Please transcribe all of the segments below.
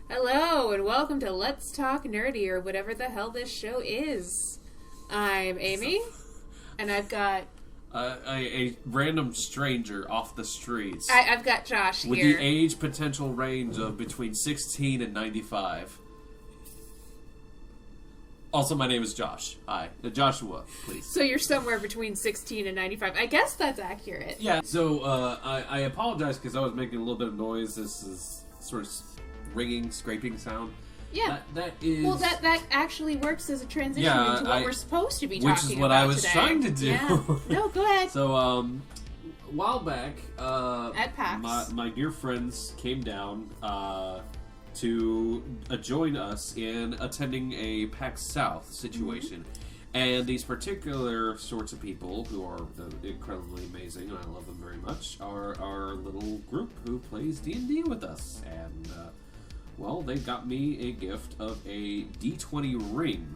Hello, and welcome to Let's Talk Nerdy, or whatever the hell this show is. I'm Amy, and I've got... a random stranger off the streets. I've got Josh here. With the age potential range of between 16 and 95. Also, my name is Josh. Hi. Joshua, please. So you're somewhere between 16 and 95. I guess that's accurate. Yeah, so I apologize because I was making a little bit of noise. This is sort of ringing, scraping sound. Yeah. That is... Well, that actually works as a transition into what we're supposed to be talking about today. Which is what I was today. trying to do. Yeah. No, go ahead. So, a while back, at PAX, my dear friends came down to join us in attending a PAX South situation. And these particular sorts of people, who are incredibly amazing, and I love them very much, are our little group who plays D&D with us. And, well, they got me a gift of a D20 ring,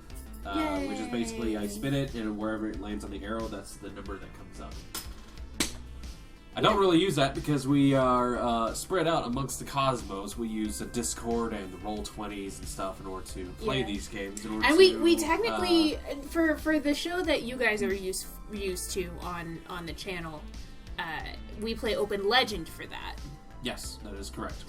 which is basically I spin it, and wherever it lands on the arrow, that's the number that comes up. I don't really use that because we are spread out amongst the cosmos. We use a Discord and the Roll20s and stuff in order to play these games. And we technically, for the show that you guys are used to on the channel, we play Open Legend for that. Yes, that is correct.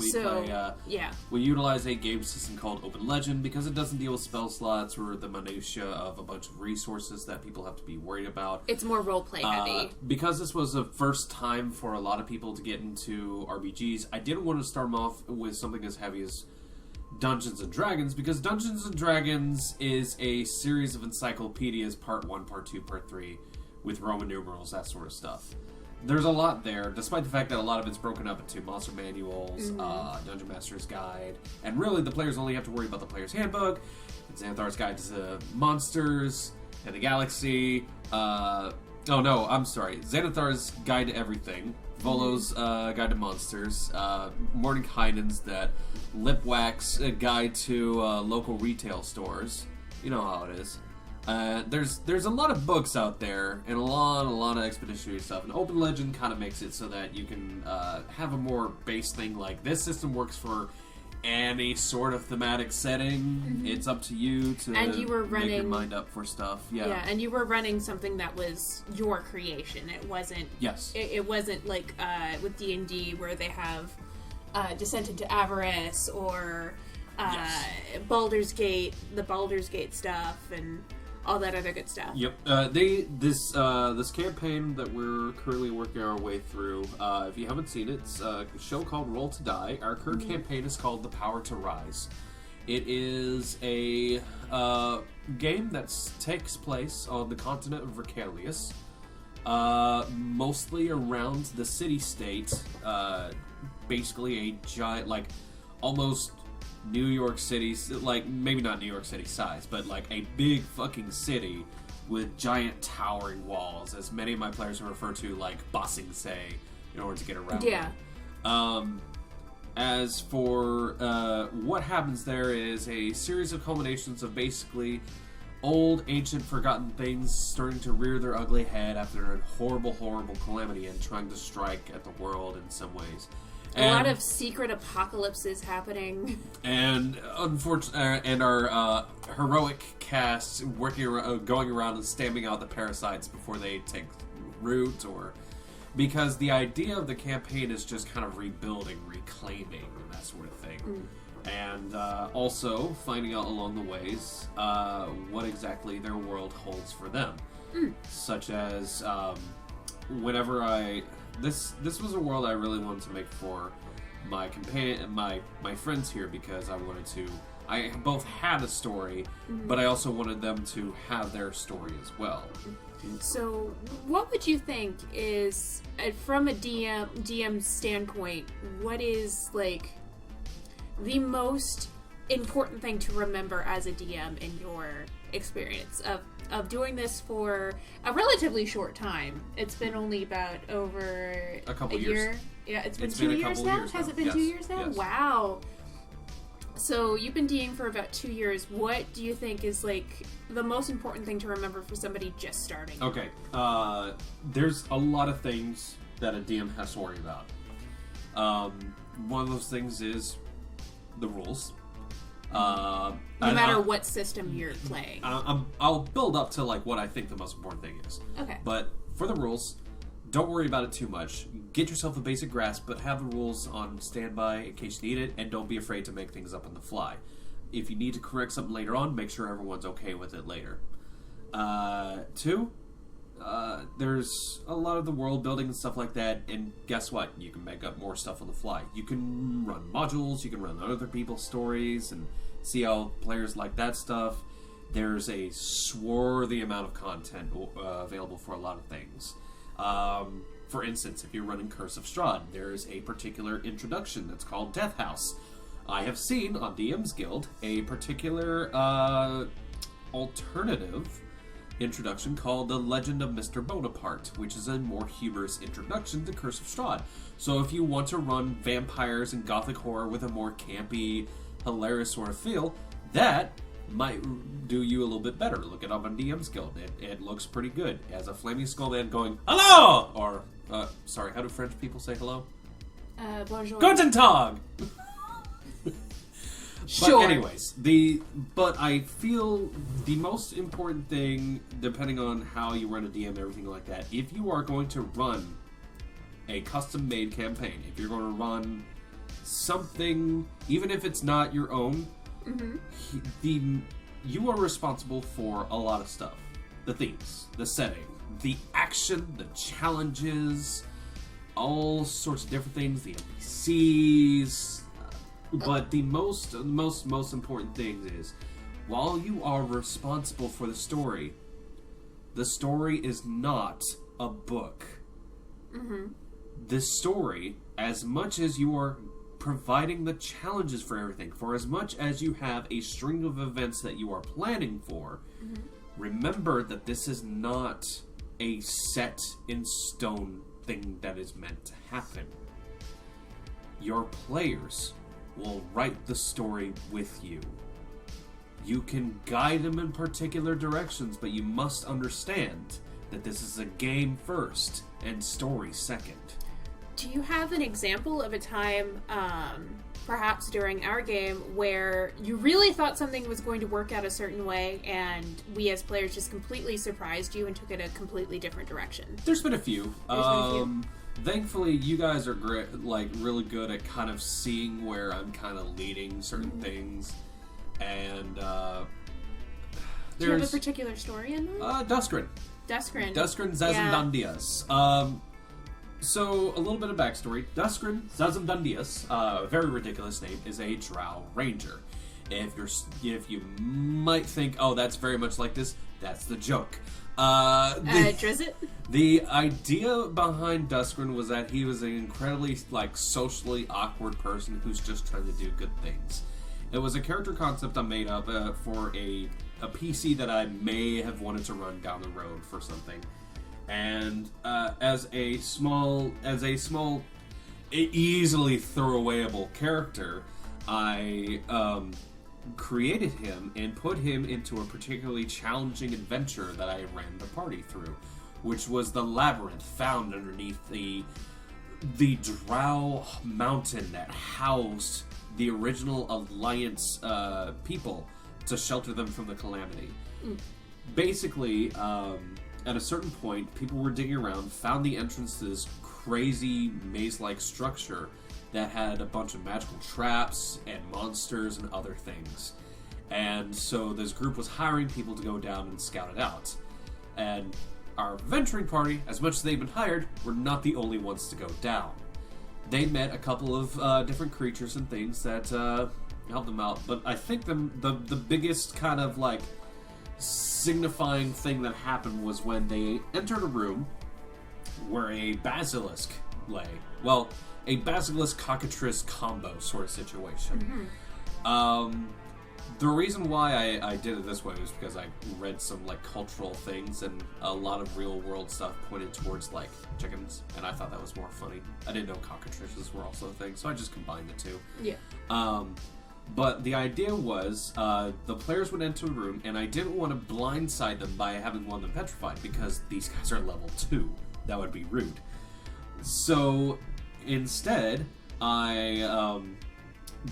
We utilize a game system called Open Legend because it doesn't deal with spell slots or the minutia of a bunch of resources that people have to be worried about. It's more roleplay heavy. Because this was the first time for a lot of people to get into RPGs, I didn't want to start them off with something as heavy as Dungeons & Dragons, because Dungeons & Dragons is a series of encyclopedias, part 1, part 2, part 3, with Roman numerals, that sort of stuff. There's a lot there, despite the fact that a lot of it's broken up into monster manuals, Dungeon Master's Guide, and really the players only have to worry about the player's handbook, Xanathar's Guide to Monsters, and the Galaxy, Xanathar's Guide to Everything, Volo's Guide to Monsters, Mordenkainen's that lip wax guide to local retail stores. You know how it is. There's a lot of books out there and a lot of expeditionary stuff, and Open Legend kind of makes it so that you can have a more base thing like this system works for any sort of thematic setting. It's up to you to make your mind up for stuff. Yeah, and you were running something that was your creation. It wasn't. Yes. It wasn't like with D&D where they have Descent into Avarice or Baldur's Gate, the Baldur's Gate stuff, and all that other good stuff. Yep. This campaign that we're currently working our way through, if you haven't seen it, it's a show called Roll to Die. Our current campaign is called The Power to Rise. It is a game that takes place on the continent of Verkalius, mostly around the city-state, basically a giant, like, almost New York City, like, maybe not New York City size, but like a big fucking city with giant towering walls, as many of my players refer to like bossing say in order to get around. Yeah. As for what happens there is a series of culminations of basically old, ancient, forgotten things starting to rear their ugly head after a horrible calamity and trying to strike at the world in some ways. A lot of secret apocalypses happening, and unfortunately, and our heroic cast going around and stamping out the parasites before they take root, or because the idea of the campaign is just kind of rebuilding, reclaiming, and that sort of thing, and also finding out along the ways what exactly their world holds for them, such as whenever This was a world I really wanted to make for my friends here, because I both had a story, but I also wanted them to have their story as well. So, what would you think is, from a DM standpoint, what is like the most important thing to remember as a DM in your experience of doing this for a relatively short time? It's been only about over a year. Years. Yeah, it's been 2 years now? Has it been 2 years now? Yes. Wow. So you've been DMing for about 2 years. What do you think is like the most important thing to remember for somebody just starting? Okay. There's a lot of things that a DM has to worry about. One of those things is the rules. No matter what system you're playing. I'll build up to like what I think the most important thing is. Okay. But for the rules, don't worry about it too much. Get yourself a basic grasp, but have the rules on standby in case you need it, and don't be afraid to make things up on the fly. If you need to correct something later on, make sure everyone's okay with it later. 2, there's a lot of the world building and stuff like that, and guess what? You can make up more stuff on the fly. You can run modules, you can run other people's stories, and see how players like that stuff. There's a swarthy amount of content available for a lot of things. For instance, if you're running Curse of Strahd, there's a particular introduction that's called Death House. I have seen on DM's Guild a particular alternative introduction called The Legend of Mr. Bonaparte, which is a more humorous introduction to Curse of Strahd. So if you want to run vampires and gothic horror with a more campy, hilarious sort of feel, that might do you a little bit better. Look it up on DM's Guild. It looks pretty good. As a flaming skull man going, hello! Or, sorry, how do French people say hello? Bonjour. Guten Tag! Sure. But anyways, but I feel the most important thing, depending on how you run a DM and everything like that, if you are going to run a custom-made campaign, if you're going to run something, even if it's not your own, you are responsible for a lot of stuff. The themes, the setting, the action, the challenges, all sorts of different things, the NPCs. But the most important thing is, while you are responsible for the story is not a book. The story, as much as you are providing the challenges for everything, for as much as you have a string of events that you are planning for, remember that this is not a set in stone thing that is meant to happen. Your players will write the story with you. You can guide them in particular directions, but you must understand that this is a game first and story second. Do you have an example of a time, perhaps during our game, where you really thought something was going to work out a certain way, and we as players just completely surprised you and took it a completely different direction? There's been a few. Thankfully, you guys are great, like really good at kind of seeing where I'm kind of leading certain things, and do you have a particular story in that? Duscrin Zazandandias. So, a little bit of backstory. Duscrin Zazandandias, very ridiculous name, is a Drow Ranger. If you might think, oh, that's very much like this, that's the joke. Drizzt? The idea behind Duscrin was that he was an incredibly, socially awkward person who's just trying to do good things. It was a character concept I made up for a PC that I may have wanted to run down the road for something. And as a small, easily throwawayable character, I created him and put him into a particularly challenging adventure that I ran the party through, which was the labyrinth found underneath the Drow mountain that housed the original Alliance people to shelter them from the calamity. Basically, at a certain point, people were digging around, found the entrance to this crazy maze-like structure that had a bunch of magical traps and monsters and other things. And so this group was hiring people to go down and scout it out. And our venturing party, as much as they've been hired, were not the only ones to go down. They met a couple of different creatures and things that helped them out. But I think the biggest kind of signifying thing that happened was when they entered a room where a basilisk lay. Well, a basilisk cockatrice combo sort of situation. The reason why I did it this way was because I read some cultural things, and a lot of real world stuff pointed towards chickens, and I thought that was more funny. I didn't know cockatrices were also a thing, so I just combined the two. Yeah. But the idea was the players would enter the room, and I didn't want to blindside them by having one of them petrified, because these guys are level 2. That would be rude. So instead, I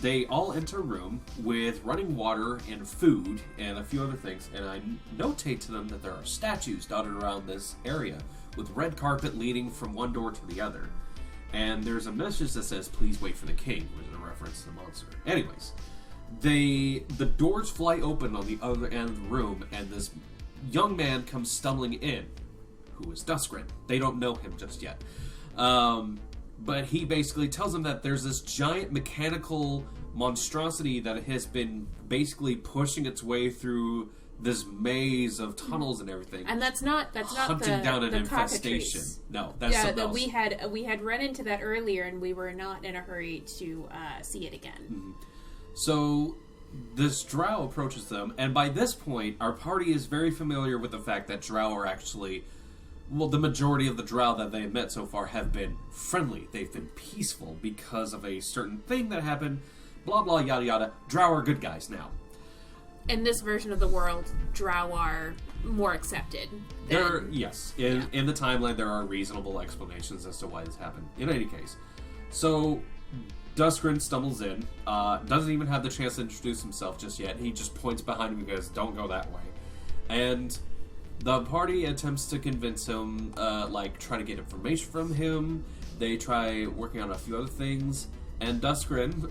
they all enter a room with running water and food and a few other things, and I notate to them that there are statues dotted around this area with red carpet leading from one door to the other. And there's a message that says, "Please wait for the king," which is a reference to the monster. Anyways, the doors fly open on the other end of the room, and this young man comes stumbling in, who is Duskrin. They don't know him just yet. But he basically tells them that there's this giant mechanical monstrosity that has been basically pushing its way through this maze of tunnels and everything. And that's not hunting down an infestation. No, that's something else. We had run into that earlier, and we were not in a hurry to see it again. Mm-hmm. So this drow approaches them, and by this point, our party is very familiar with the fact that drow are actually... Well, the majority of the drow that they have met so far have been friendly. They've been peaceful because of a certain thing that happened. Blah, blah, yada, yada. Drow are good guys now. In this version of the world, drow are more accepted. Yes. In the timeline, there are reasonable explanations as to why this happened. In any case. So, Duskrin stumbles in. Doesn't even have the chance to introduce himself just yet. He just points behind him and goes, "Don't go that way." And... the party attempts to convince him, try to get information from him. They try working on a few other things. And Duskrin,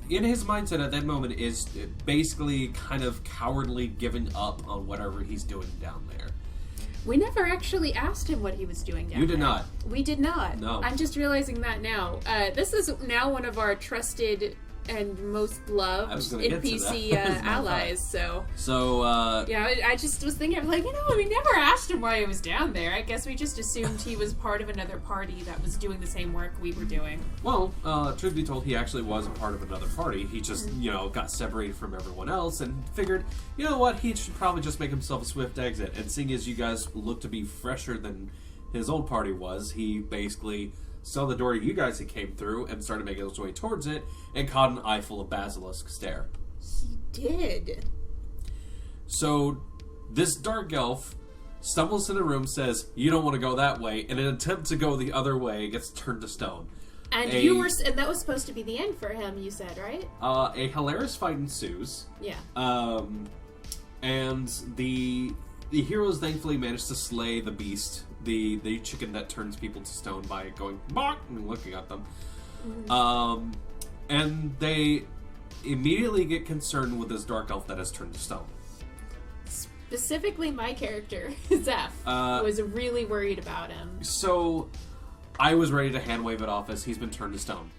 in his mindset at that moment, is basically kind of cowardly giving up on whatever he's doing down there. We never actually asked him what he was doing down there. You did not. We did not. No. I'm just realizing that now. This is now one of our trusted and most loved NPC allies, so yeah, I just was thinking, I'm like, we never asked him why he was down there. I guess we just assumed he was part of another party that was doing the same work we were doing. Well, truth be told, he actually was a part of another party. He just, got separated from everyone else and figured, you know what, he should probably just make himself a swift exit. And seeing as you guys look to be fresher than his old party was, he basically saw the door you guys had came through and started making his way towards it and caught an eye full of basilisk stare. He did. So this dark elf stumbles to the room, says, "You don't want to go that way," and in an attempt to go the other way, gets turned to stone. And and that was supposed to be the end for him, you said, right? A hilarious fight ensues. Yeah. And the heroes thankfully managed to slay the beast, the chicken that turns people to stone, by going bark and looking at them. Mm-hmm. And they immediately get concerned with this dark elf that has turned to stone. Specifically, my character, Zeph, was really worried about him. So, I was ready to hand wave it off as he's been turned to stone.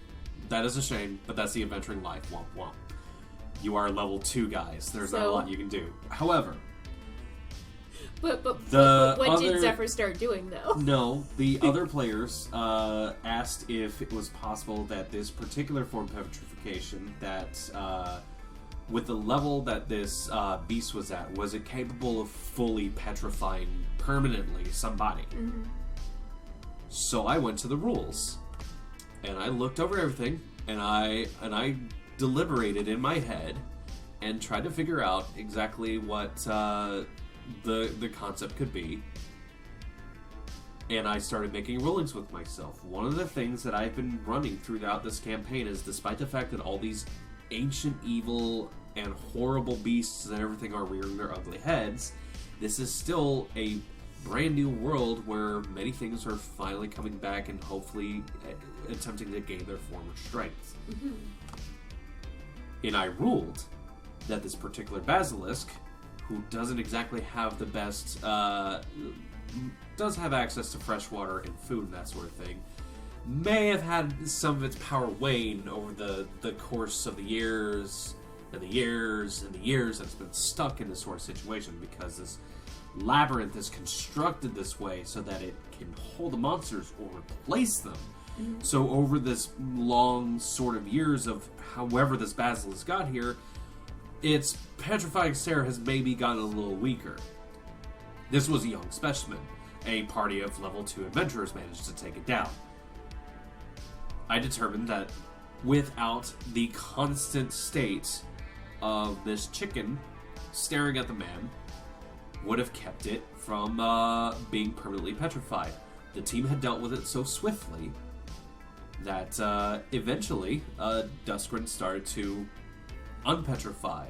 That is a shame, but that's the adventuring life. Womp womp. You are level 2 guys. There's not a lot you can do. However... But what did Zephyr start doing, though? No, the other players asked if it was possible that this particular form of petrification, that with the level that this beast was at, was it capable of fully petrifying permanently somebody? Mm-hmm. So I went to the rules, and I looked over everything, and I deliberated in my head and tried to figure out exactly what... the concept could be, and I started making rulings with myself. One of the things that I've been running throughout this campaign is, despite the fact that all these ancient evil and horrible beasts and everything are rearing their ugly heads, this is still a brand new world where many things are finally coming back and hopefully attempting to gain their former strength. Mm-hmm. And I ruled that this particular basilisk, who doesn't exactly have the best, does have access to fresh water and food and that sort of thing, may have had some of its power wane over the course of the years and the years and the years that's been stuck in this sort of situation, because this labyrinth is constructed this way so that it can hold the monsters or replace them. Mm-hmm. So over this long sort of years of however this basilisk got here, its petrifying stare has maybe gotten a little weaker. This was a young specimen. A party of level 2 adventurers managed to take it down. I determined that without the constant state of this chicken staring at the man would have kept it from being permanently petrified. The team had dealt with it so swiftly that eventually Duskwin started to unpetrify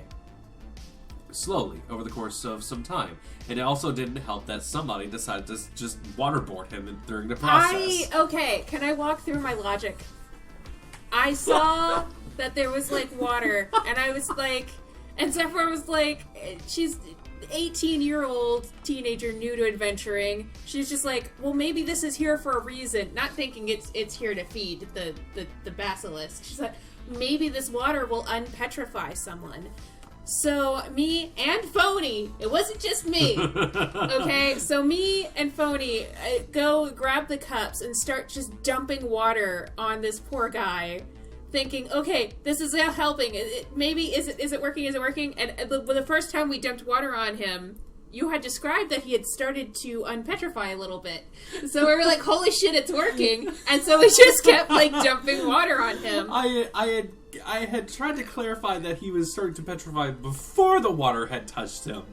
slowly over the course of some time. And it also didn't help that somebody decided to just waterboard him during the process. Okay, can I walk through my logic? I saw that there was, like, water, and I was like... And Zephyr was like... She's 18-year-old teenager new to adventuring. She's just like, well, maybe this is here for a reason. Not thinking it's here to feed the basilisk. She's like, maybe this water will unpetrify someone. So me and Phony, it wasn't just me, okay? So me and Phony go grab the cups and start just dumping water on this poor guy, thinking, okay, this is now helping. Maybe is it working? Is it working? And the first time we dumped water on him, you had described that he had started to unpetrify a little bit. So we were like, holy shit, it's working. And so we just kept, like, dumping water on him. I had tried to clarify that he was starting to petrify before the water had touched him.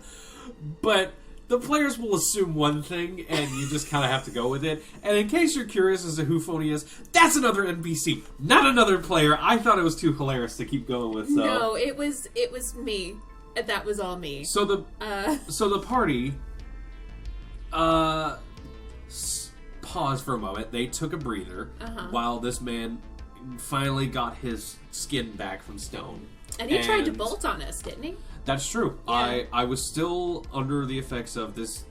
But the players will assume one thing, and you just kind of have to go with it. And in case you're curious as to who Phony is, that's another NPC, not another player. I thought it was too hilarious to keep going with. So. No, it was me. That was all me. So the party paused for a moment. They took a breather while this man finally got his skin back from stone. And he tried to bolt on us, didn't he? That's true. Yeah. I was still under the effects of this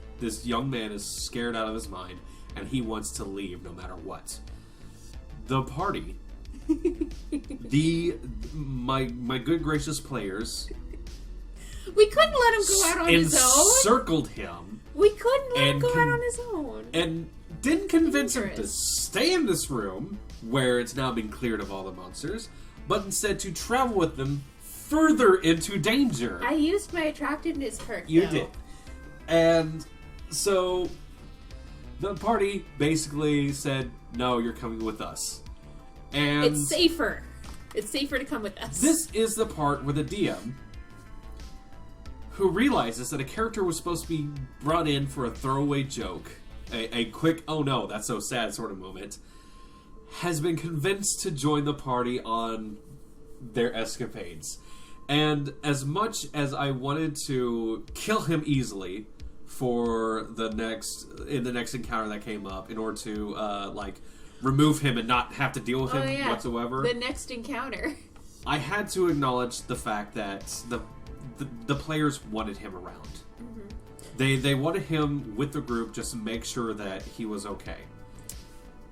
young man is scared out of his mind, and he wants to leave no matter what. The party, my good gracious players, we couldn't let him go out on his own. Encircled him. We couldn't let him go out on his own. And didn't convince him to stay in this room, where it's now been cleared of all the monsters, but instead to travel with them further into danger. I used my attractiveness perk, You did. And so the party basically said, no, you're coming with us. And it's safer. It's safer to come with us. This is the part where the DM, who realizes that a character was supposed to be brought in for a throwaway joke, a quick, oh no, that's so sad sort of moment, has been convinced to join the party on their escapades. And as much as I wanted to kill him easily for the next encounter that came up, in order to remove him and not have to deal with him whatsoever, the next encounter, I had to acknowledge the fact that the players wanted him around. Mm-hmm. They wanted him with the group just to make sure that he was okay.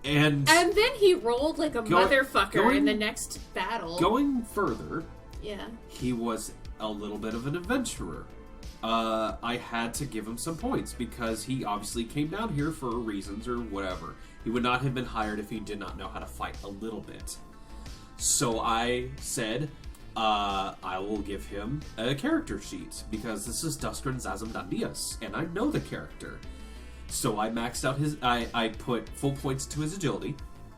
And then he rolled like a motherfucker in the next battle. Going further, yeah, he was a little bit of an adventurer. I had to give him some points because he obviously came down here for reasons or whatever. He would not have been hired if he did not know how to fight a little bit. So I said, I will give him a character sheet because this is Duskwin Zazamdandias, and I know the character. So I maxed out I put full points to his agility,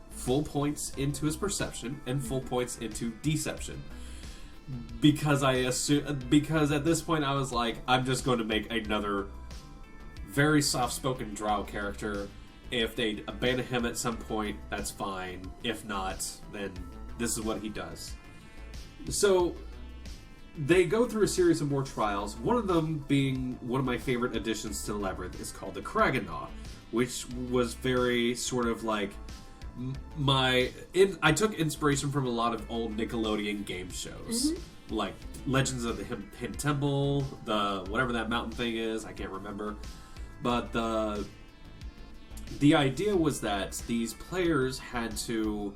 full points into his perception, and full points into deception. Because at this point I was like, I'm just going to make another very soft-spoken drow character. If they abandon him at some point, that's fine. If not, then this is what he does. So they go through a series of more trials. One of them being one of my favorite additions to the Labyrinth is called the Kraganaw, which was very sort of like I took inspiration from a lot of old Nickelodeon game shows, like Legends of the Hidden Temple, the whatever that mountain thing is, I can't remember. But the idea was that these players had to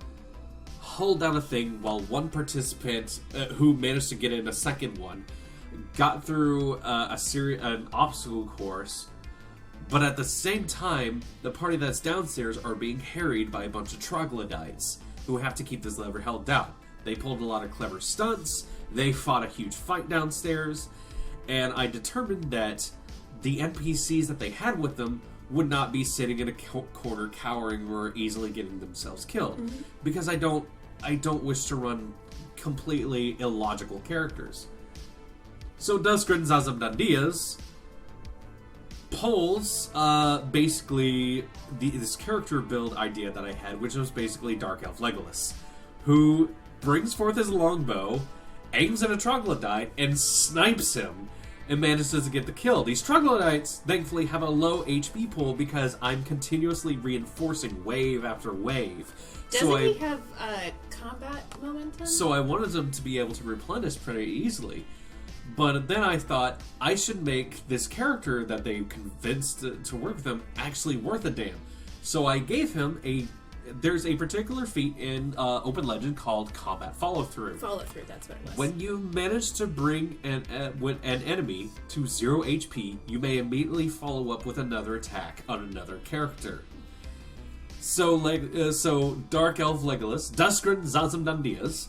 hold down a thing while one participant who managed to get in a second one got through an obstacle course, but at the same time the party that's downstairs are being harried by a bunch of troglodytes who have to keep this lever held down. They pulled a lot of clever stunts, they fought a huge fight downstairs, and I determined that the NPCs that they had with them would not be sitting in a corner cowering or easily getting themselves killed, because I don't wish to run completely illogical characters. So Duskwin Zazamdandias pulls basically this character build idea that I had, which was basically Dark Elf Legolas, who brings forth his longbow, aims at a troglodyte, and snipes him, and manages to get the kill. These troglodytes, thankfully, have a low HP pool because I'm continuously reinforcing wave after wave. Doesn't he have combat momentum? So I wanted them to be able to replenish pretty easily. But then I thought I should make this character that they convinced to work with them actually worth a damn. So I gave him there's a particular feat in Open Legend called Combat Follow-Through. Follow-through, that's what it was. When you manage to bring an enemy to 0 HP, you may immediately follow up with another attack on another character. So Dark Elf Legolas, Duskren Zazamdandias,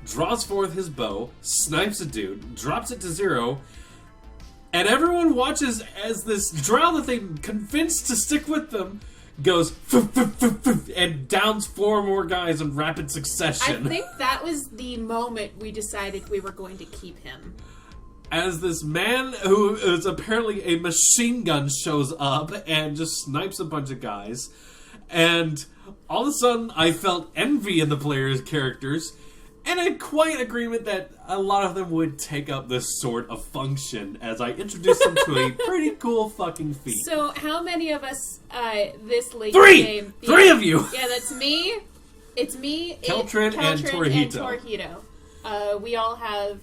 draws forth his bow, snipes a dude, drops it to 0, and everyone watches as this drow that they convinced to stick with them goes and downs 4 more guys in rapid succession. I think that was the moment we decided we were going to keep him. As this man who is apparently a machine gun shows up and just snipes a bunch of guys. And all of a sudden, I felt envy in the players' characters, and a quiet agreement that a lot of them would take up this sort of function as I introduced them to a pretty cool fucking feat. So, how many of us this late 3! game? 3 of you! Yeah, that's me. It's me, Keltrin and Torhito. We all have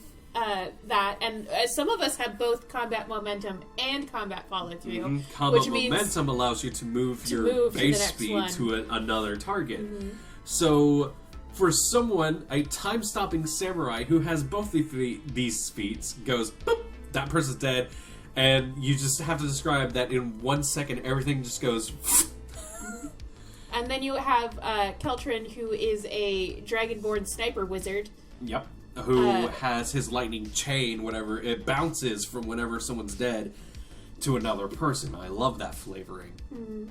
that, and some of us have both combat momentum and combat follow-through. Mm-hmm. Combat which means momentum allows you to move your base speed to another target. Mm-hmm. So, for someone, a time-stopping samurai who has both these feats goes, boop, that person's dead, and you just have to describe that in 1 second, everything just goes. And then you have Keltrin, who is a dragonborn sniper wizard. Yep. Who has his lightning chain, whatever, it bounces from whenever someone's dead to another person. I love that flavoring. Mm-hmm.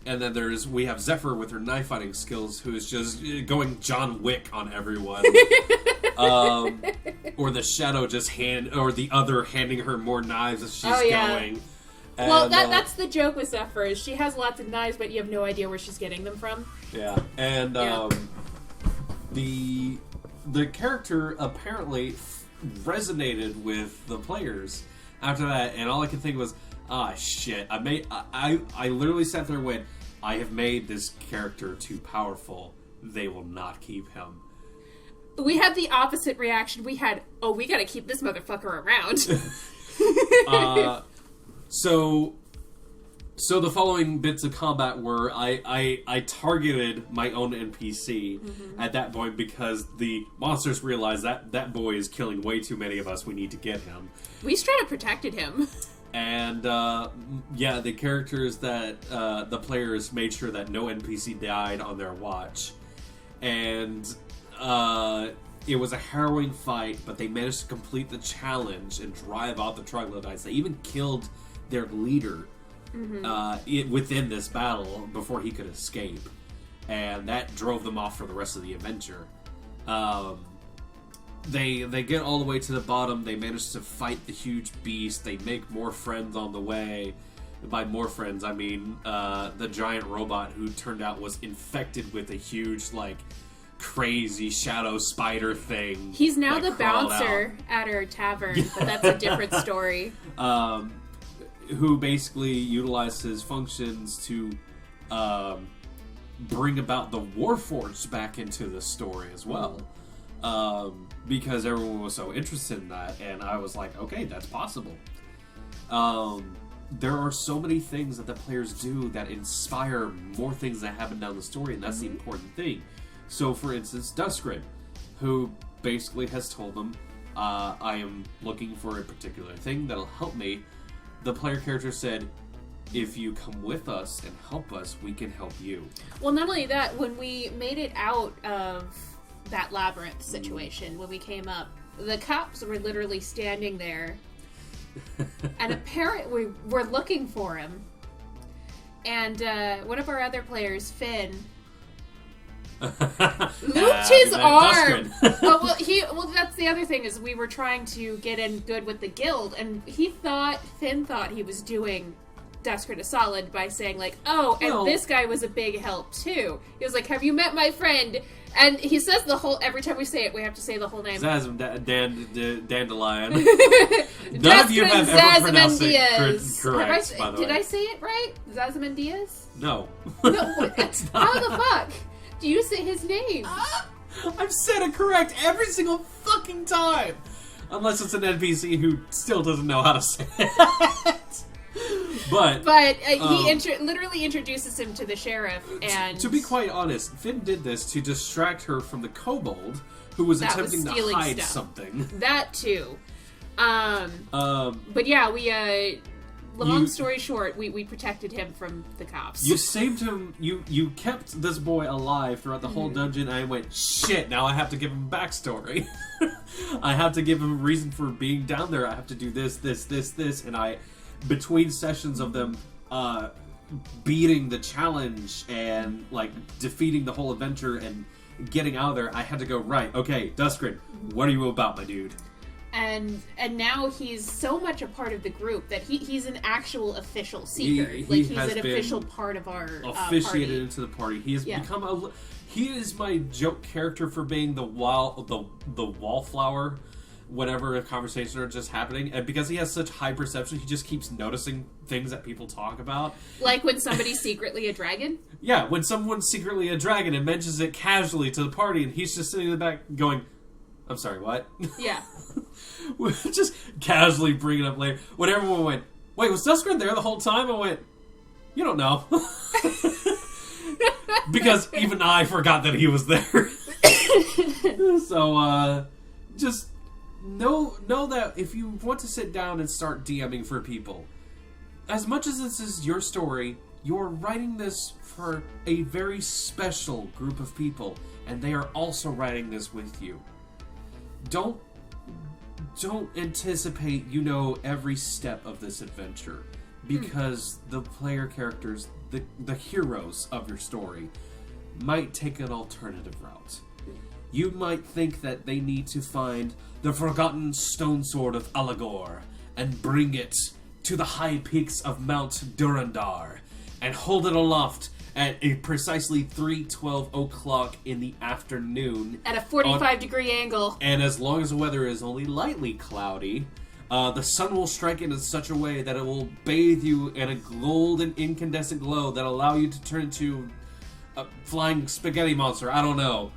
And then we have Zephyr with her knife fighting skills, who is just going John Wick on everyone. Or the Shadow or the other handing her more knives as she's going. And, well, that's the joke with Zephyr, is she has lots of knives, but you have no idea where she's getting them from. Yeah, and the character apparently resonated with the players after that, and all I could think was, shit, I literally sat there and went, I have made this character too powerful. They will not keep him. We had the opposite reaction. We had, we gotta keep this motherfucker around. So the following bits of combat were I targeted my own NPC at that point because the monsters realized that boy is killing way too many of us. We need to get him. We straight up protected him. And the characters that the players made sure that no NPC died on their watch. And it was a harrowing fight, but they managed to complete the challenge and drive out the troglodytes. They even killed their leader within this battle before he could escape, and that drove them off for the rest of the adventure. They get all the way to the bottom. They manage to fight the huge beast. They make more friends on the way. By more friends, I mean the giant robot who turned out was infected with a huge, crazy shadow spider thing. He's now the bouncer at our tavern, but that's a different story. Who basically utilized his functions to bring about the Warforged back into the story as well. Because everyone was so interested in that, and I was like, okay, that's possible. There are so many things that the players do that inspire more things that happen down the story, and that's the important thing. So, for instance, Duskren, who basically has told them, I am looking for a particular thing that'll help me. The player character said, if you come with us and help us, we can help you. Well, not only that, when we made it out of that labyrinth situation, when we came up, the cops were literally standing there, and apparently we're looking for him. And one of our other players, Finn, looped his arm. Well, that's the other thing, is we were trying to get in good with the guild, and Finn thought he was doing Duskard a solid by saying, like, oh, and this guy was a big help, too. He was like, have you met my friend? And he says the whole, every time we say it, we have to say the whole name. Dandelion. None of you have ever pronounced it correct, by the way. Did I say it right? Zazamandias? No. No, how the fuck do you say his name? I've said it correct every single fucking time! Unless it's an NPC who still doesn't know how to say it. But he literally introduces him to the sheriff, and... To be quite honest, Finn did this to distract her from the kobold, who was attempting to hide something. That, too. But yeah, we, long story short, we protected him from the cops. You saved him, you kept this boy alive throughout the whole dungeon, and I went, shit, now I have to give him backstory. I have to give him a reason for being down there. I have to do this, and I... Between sessions of them beating the challenge and like defeating the whole adventure and getting out of there, I had to go, right, okay, Duskard, what are you about, my dude? And now he's so much a part of the group that he's an actual official seeker. He's an official part of our officiated party. into the party. He has become he is my joke character for being the wallflower whenever a conversation are just happening, and because he has such high perception, he just keeps noticing things that people talk about. Like when somebody's secretly a dragon? Yeah, when someone's secretly a dragon and mentions it casually to the party, and he's just sitting in the back going, I'm sorry, what? Yeah. Just casually bring it up later. When everyone went, wait, was Duskard there the whole time? I went, you don't know. Because even I forgot that he was there. So, just... Know that if you want to sit down and start DMing for people, as much as this is your story, you're writing this for a very special group of people, and they are also writing this with you. Don't anticipate you know every step of this adventure, because the player characters, the heroes of your story, might take an alternative route. You might think that they need to find the forgotten stone sword of Alagor and bring it to the high peaks of Mount Durandar and hold it aloft at a precisely 3:12 o'clock in the afternoon. At a 45-degree angle. And as long as the weather is only lightly cloudy, the sun will strike it in such a way that it will bathe you in a golden incandescent glow that allow you to turn into a flying spaghetti monster. I don't know.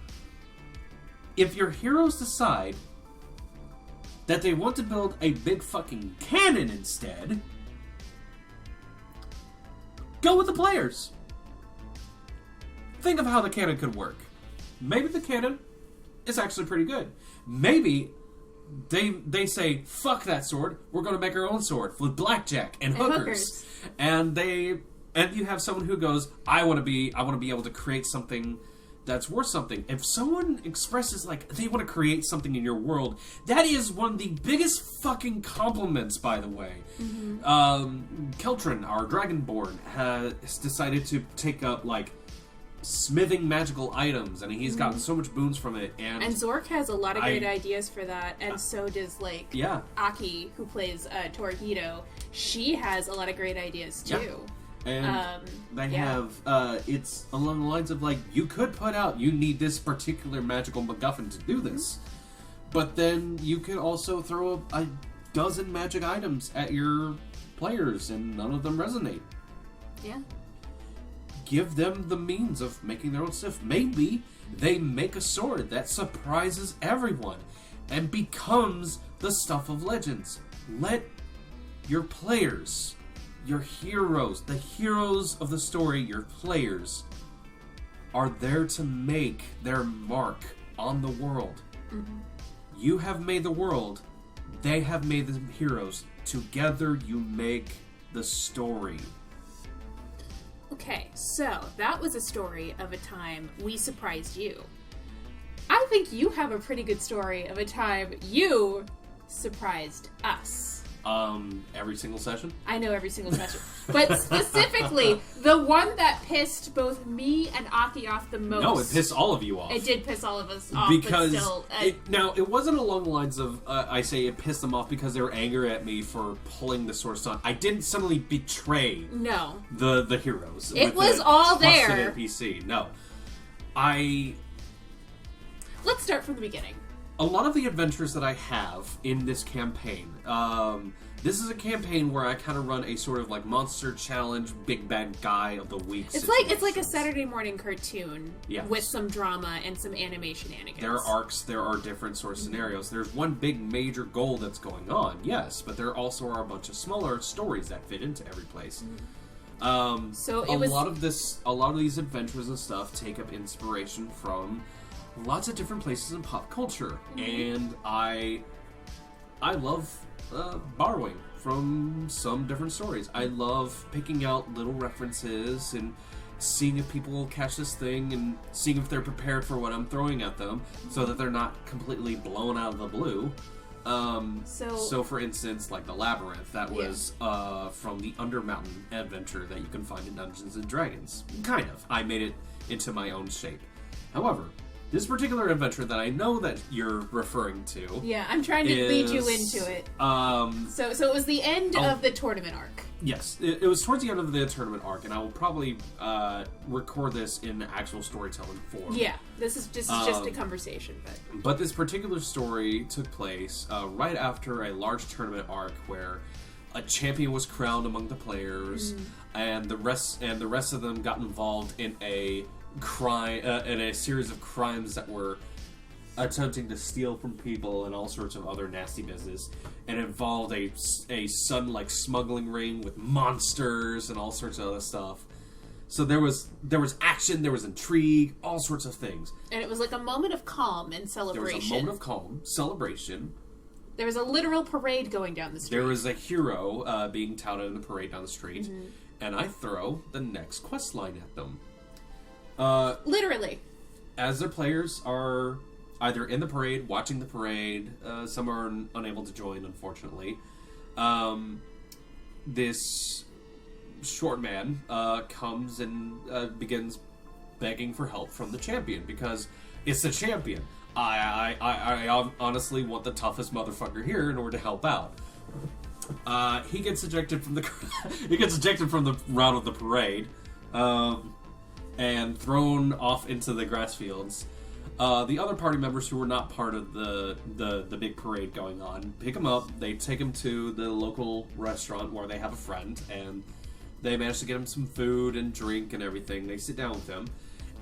If your heroes decide that they want to build a big fucking cannon instead, go with the players. Think of how the cannon could work. Maybe the cannon is actually pretty good. Maybe they say, fuck that sword, we're going to make our own sword with blackjack and hookers. And you have someone who goes, I want to be able to create something that's worth something. If someone expresses like they want to create something in your world, that is one of the biggest fucking compliments, by the way. Keltrin, our Dragonborn, has decided to take up like smithing magical items, and he's gotten so much boons from it. And Zork has a lot of great ideas for that, and so does Aki, who plays Torhido. She has a lot of great ideas too. Yeah. And they have, it's along the lines of, like, you could put out, you need this particular magical MacGuffin to do this. But then you could also throw a dozen magic items at your players, and none of them resonate. Yeah. Give them the means of making their own stuff. Maybe they make a sword that surprises everyone and becomes the stuff of legends. Let your players... Your heroes, the heroes of the story, your players, are there to make their mark on the world. You have made the world, they have made the heroes. Together you make the story. Okay, so that was a story of a time we surprised you. I think you have a pretty good story of a time you surprised us. Every single session. I know every single session. But specifically, the one that pissed both me and Aki off the most. No, it pissed all of you off. It did piss all of us off, because but still... it wasn't along the lines of, I say it pissed them off because they were angry at me for pulling the Sword Stone. I didn't suddenly betray the heroes. It was all there. NPC. No. Let's start from the beginning. A lot of the adventures that I have in this campaign, this is a campaign where I kind of run a sort of like monster challenge, big bad guy of the week. It's like a Saturday morning cartoon with some drama and some animation shenanigans. There are arcs, there are different sort of scenarios. There's one big major goal that's going on, yes, but there also are a bunch of smaller stories that fit into every place. So a lot of these adventures and stuff take up inspiration from lots of different places in pop culture, and I love borrowing from some different stories. I love picking out little references and seeing if people will catch this thing and seeing if they're prepared for what I'm throwing at them, so that they're not completely blown out of the blue. So for instance, like the Labyrinth, that was from the Undermountain adventure that you can find in Dungeons and Dragons. Kind of. I made it into my own shape. However, this particular adventure that I know that you're referring to... Yeah, I'm trying to lead you into it. So it was the end of the tournament arc. Yes, it was towards the end of the tournament arc, and I will probably record this in actual storytelling form. Yeah, this is just a conversation. But this particular story took place right after a large tournament arc where a champion was crowned among the players, and the rest of them got involved in a series of crimes that were attempting to steal from people and all sorts of other nasty business, and involved a sudden like smuggling ring with monsters and all sorts of other stuff. So there was action, there was intrigue, all sorts of things. And it was like a moment of calm and celebration. There was a moment of calm, celebration. There was a literal parade going down the street. There was a hero being touted in the parade down the street, and I throw the next quest line at them. Literally. As their players are either in the parade, watching the parade, some are unable to join, unfortunately. This short man comes and begins begging for help from the champion, because it's the champion. I honestly want the toughest motherfucker here in order to help out. He gets ejected from the route of the parade. And thrown off into the grass fields. The other party members who were not part of the big parade going on pick him up. They take him to the local restaurant where they have a friend, and they manage to get him some food and drink and everything. They sit down with him,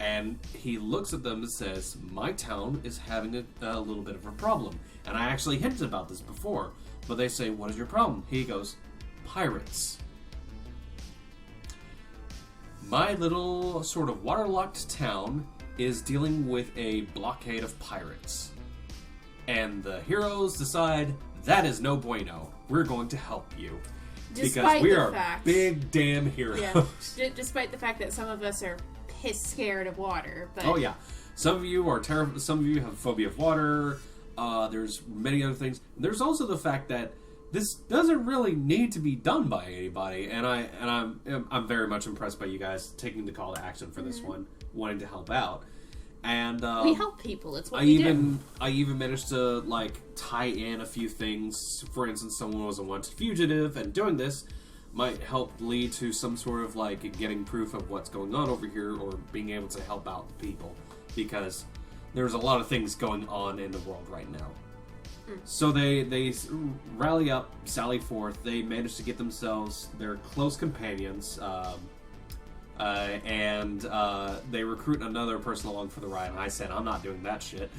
and he looks at them and says, "My town is having a little bit of a problem." And I actually hinted about this before, but they say, "What is your problem?" He goes, "Pirates. My little sort of waterlocked town is dealing with a blockade of pirates. And the heroes decide, that is no bueno. We're going to help you. Because we are big damn heroes." Yeah. Despite the fact that some of us are piss scared of water. But... Oh, yeah. Some of you are terrified. Some of you have a phobia of water. There's many other things. There's also the fact that this doesn't really need to be done by anybody, and I'm very much impressed by you guys taking the call to action for this one, wanting to help out. And we help people. It's what we do. I even managed to like tie in a few things. For instance, someone was a wanted fugitive, and doing this might help lead to some sort of like getting proof of what's going on over here, or being able to help out people, because there's a lot of things going on in the world right now. So they rally up, sally forth. They manage to get themselves their close companions, and they recruit another person along for the ride. And I said, I'm not doing that shit.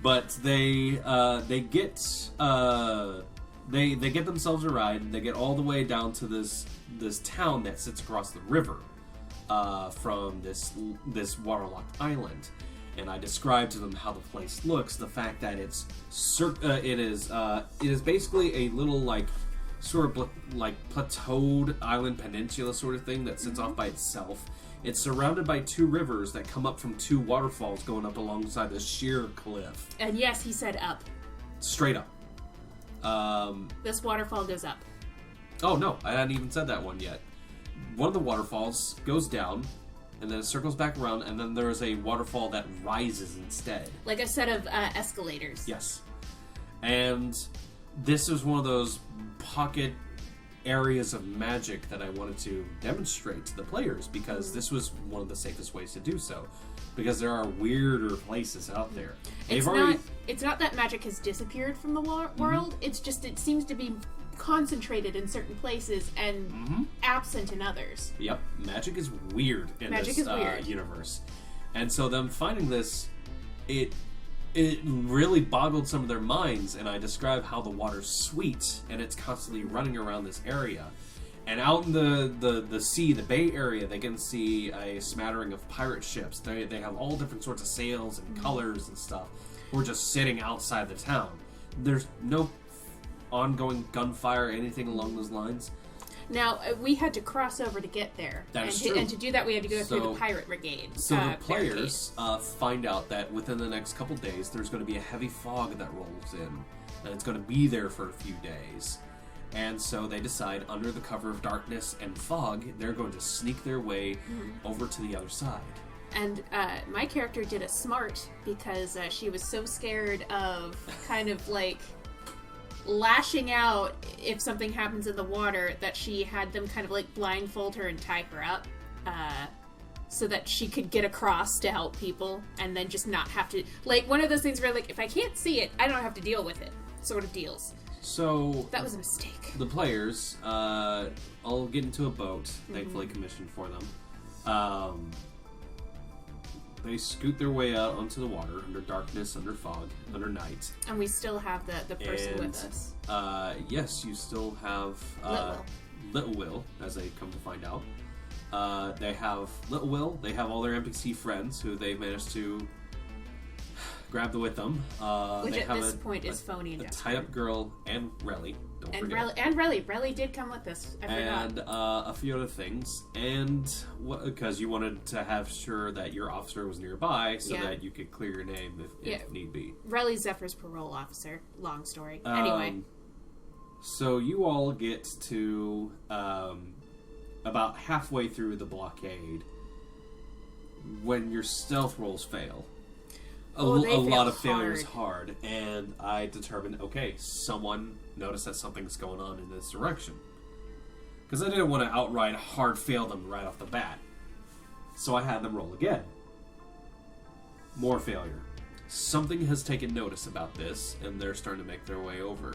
But they get themselves a ride. They get all the way down to this town that sits across the river from this waterlocked island. And I described to them how the place looks. The fact that it is basically a little like sort of like plateaued island peninsula sort of thing that sits off by itself. It's surrounded by two rivers that come up from two waterfalls going up alongside this sheer cliff. And yes, he said up. Straight up. This waterfall goes up. Oh, no, I hadn't even said that one yet. One of the waterfalls goes down, and then it circles back around, and then there's a waterfall that rises instead. Like a set of escalators. Yes. And this is one of those pocket areas of magic that I wanted to demonstrate to the players, because this was one of the safest ways to do so. Because there are weirder places out there. It's not that magic has disappeared from the world, it's just it seems to be concentrated in certain places and absent in others. Yep, magic is weird in this universe. And so them finding this, it really boggled some of their minds, and I describe how the water's sweet, and it's constantly running around this area. And out in the sea, the Bay Area, they can see a smattering of pirate ships. They have all different sorts of sails and colors and stuff. We're just sitting outside the town. There's no ongoing gunfire or anything along those lines. Now, we had to cross over to get there. That's true. And to do that, we had to go through the pirate brigade. So the players find out that within the next couple days, there's going to be a heavy fog that rolls in. And it's going to be there for a few days. And so they decide, under the cover of darkness and fog, they're going to sneak their way over to the other side. And my character did a smart, because she was so scared of kind of like lashing out if something happens in the water that she had them kind of like blindfold her and tie her up so that she could get across to help people and then just not have to, like, one of those things where, like, if I can't see it, I don't have to deal with it sort of deals. So that was a mistake. The players all get into a boat, thankfully commissioned for them. They scoot their way out onto the water, under darkness, under fog, under night. And we still have the person with us. Yes, you still have Little Will, as they come to find out. They have Little Will, they have all their NPC friends who they've managed to grab with them. Which they at have this point is phony and a tie-up girl, and Relly. Relly did come with us. I forgot. And a few other things, and because you wanted to have sure that your officer was nearby, so that you could clear your name if need be. Relly's Zephyr's parole officer. Long story. Anyway, so you all get to about halfway through the blockade when your stealth rolls fail. A lot of failures hard, and I determined, okay, someone noticed that something's going on in this direction. Because I didn't want to outright hard fail them right off the bat. So I had them roll again. More failure. Something has taken notice about this, and they're starting to make their way over.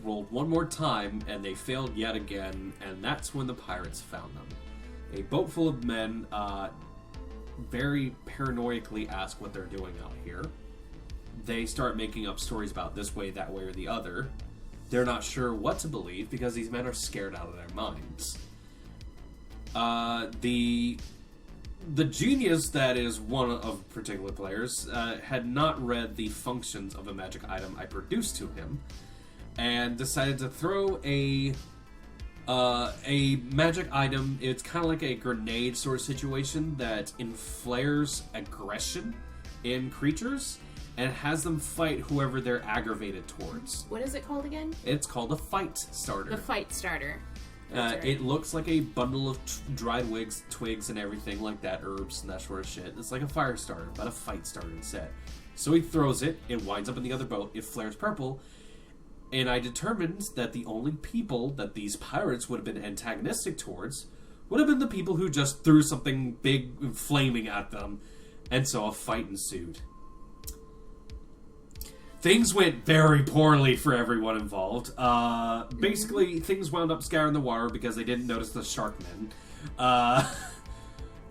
Rolled one more time, and they failed yet again, and that's when the pirates found them. A boat full of men, very paranoidally ask what they're doing out here. They start making up stories about this way, that way, or the other. They're not sure what to believe because these men are scared out of their minds. The genius that is one of particular players had not read the functions of a magic item I produced to him, and decided to throw a magic item. It's kind of like a grenade sort of situation that inflares aggression in creatures and has them fight whoever they're aggravated towards. What is it called again? It's called a fight starter. The fight starter. Right. It looks like a bundle of dried twigs and everything like that, herbs and that sort of shit. It's like a fire starter, but a fight starter instead. So he throws it, it winds up in the other boat, it flares purple, and I determined that the only people that these pirates would have been antagonistic towards would have been the people who just threw something big and flaming at them, and so a fight ensued. Things went very poorly for everyone involved. Basically, things wound up scouring the water because they didn't notice the shark men.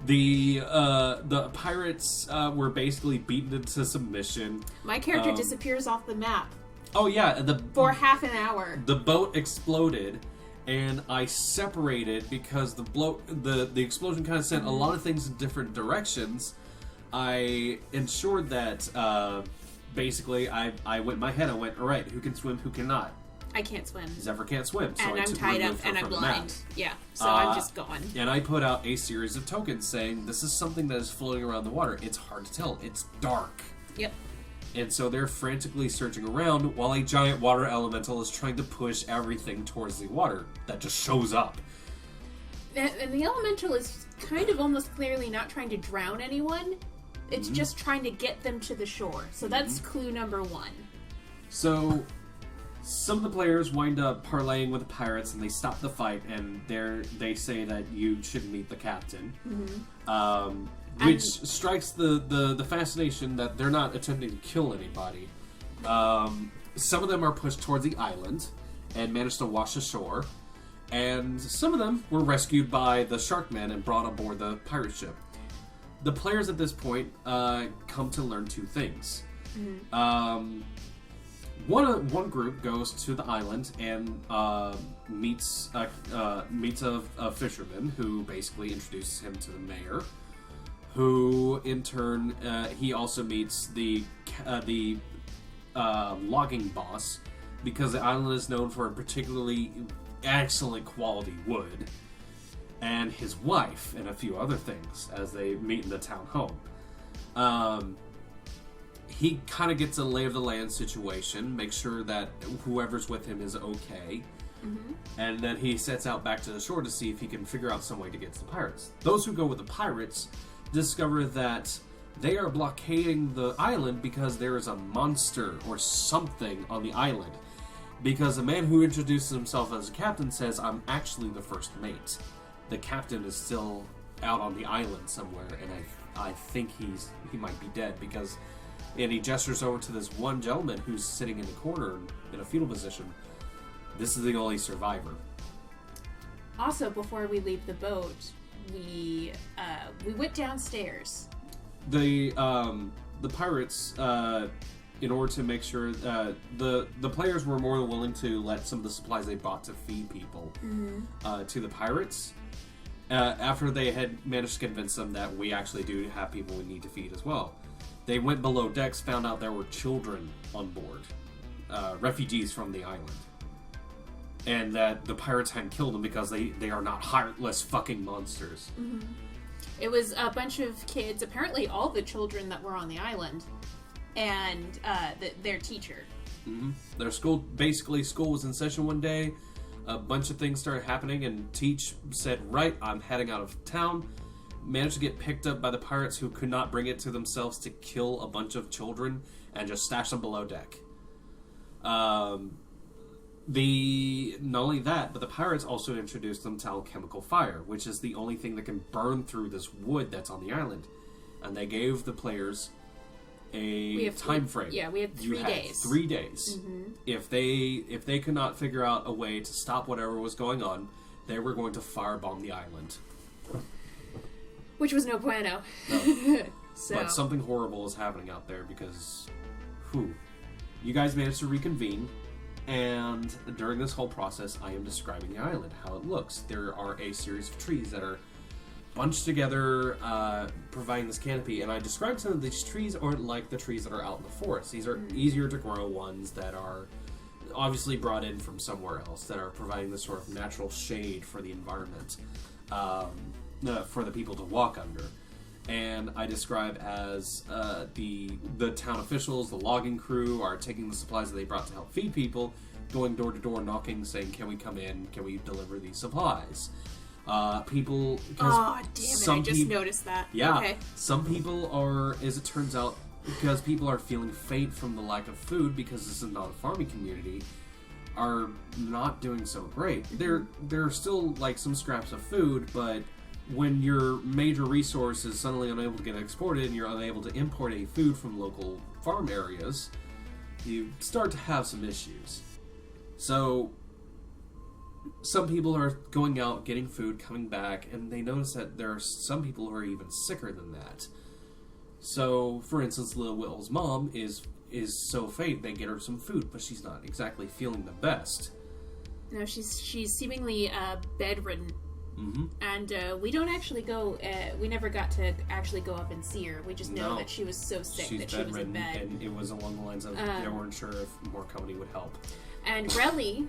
The pirates were basically beaten into submission. My character disappears off the map. Oh yeah, for half an hour. The boat exploded, and I separated because the explosion kind of sent a lot of things in different directions. I ensured that. Basically, I went in my head. I went, all right, who can swim, who cannot? I can't swim. Zephyr can't swim, so and I'm tied up and I'm blind. Yeah, so I'm just gone. And I put out a series of tokens saying this is something that is floating around the water. It's hard to tell. It's dark. Yep. And so they're frantically searching around while a giant water elemental is trying to push everything towards the water that just shows up. And the elemental is kind of almost clearly not trying to drown anyone. It's just trying to get them to the shore. So that's clue number 1. So some of the players wind up parlaying with the pirates, and they stop the fight, and they say that you should meet the captain. Which strikes the fascination that they're not attempting to kill anybody. Some of them are pushed towards the island and manage to wash ashore. And some of them were rescued by the Sharkmen and brought aboard the pirate ship. The players at this point come to learn 2 things. One group goes to the island and meets a fisherman who basically introduces him to the mayor, who in turn he also meets the logging boss, because the island is known for a particularly excellent quality wood, and his wife, and a few other things as they meet in the town home. He kind of gets a lay of the land situation, makes sure that whoever's with him is okay, and then he sets out back to the shore to see if he can figure out some way to get to the pirates. Those who go with the pirates discover that they are blockading the island because there is a monster or something on the island. Because the man who introduces himself as a captain says, I'm actually the first mate. The captain is still out on the island somewhere, and I think he might be dead, because... And he gestures over to this one gentleman who's sitting in the corner in a fetal position. This is the only survivor. Also, before we leave the boat, we went downstairs. The pirates, in order to make sure the players were more than willing to let some of the supplies they bought to feed people to the pirates. After they had managed to convince them that we actually do have people we need to feed as well. They went below decks, found out there were children on board, refugees from the island, and that the pirates hadn't killed them because they are not heartless fucking monsters. It was a bunch of kids, apparently all the children that were on the island, and their teacher. Their school was in session one day. A bunch of things started happening, and Teach said, right, I'm heading out of town. Managed to get picked up by the pirates, who could not bring it to themselves to kill a bunch of children and just stash them below deck. Not only that, but the pirates also introduced them to alchemical fire, which is the only thing that can burn through this wood that's on the island. And they gave the players a time frame. Yeah, we had 3 days. 3 days. If they could not figure out a way to stop whatever was going on, they were going to firebomb the island. Which was no bueno. No. So. But something horrible is happening out there because, you guys managed to reconvene, and during this whole process, I am describing the island, how it looks. There are a series of trees that are bunched together, providing this canopy, and I described some of these trees aren't like the trees that are out in the forest. These are easier to grow ones that are obviously brought in from somewhere else, that are providing this sort of natural shade for the environment. For the people to walk under. And I describe as the town officials, the logging crew, are taking the supplies that they brought to help feed people, going door to door, knocking, saying, can we come in? Can we deliver these supplies? People... Oh, damn it, I just noticed that. Yeah. Okay. Some people are, as it turns out, because people are feeling faint from the lack of food, because this is not a farming community, are not doing so great. There are still, like, some scraps of food, but... when your major resource is suddenly unable to get exported and you're unable to import any food from local farm areas, you start to have some issues. So, some people are going out, getting food, coming back, and they notice that there are some people who are even sicker than that. So, for instance, Lil Will's mom is so faint, they get her some food, but she's not exactly feeling the best. No, she's seemingly bedridden. And we don't actually go, we never got to actually go up and see her. We just know that she was so sick that she was in bed. And it was along the lines of they weren't sure if more company would help. And Relly,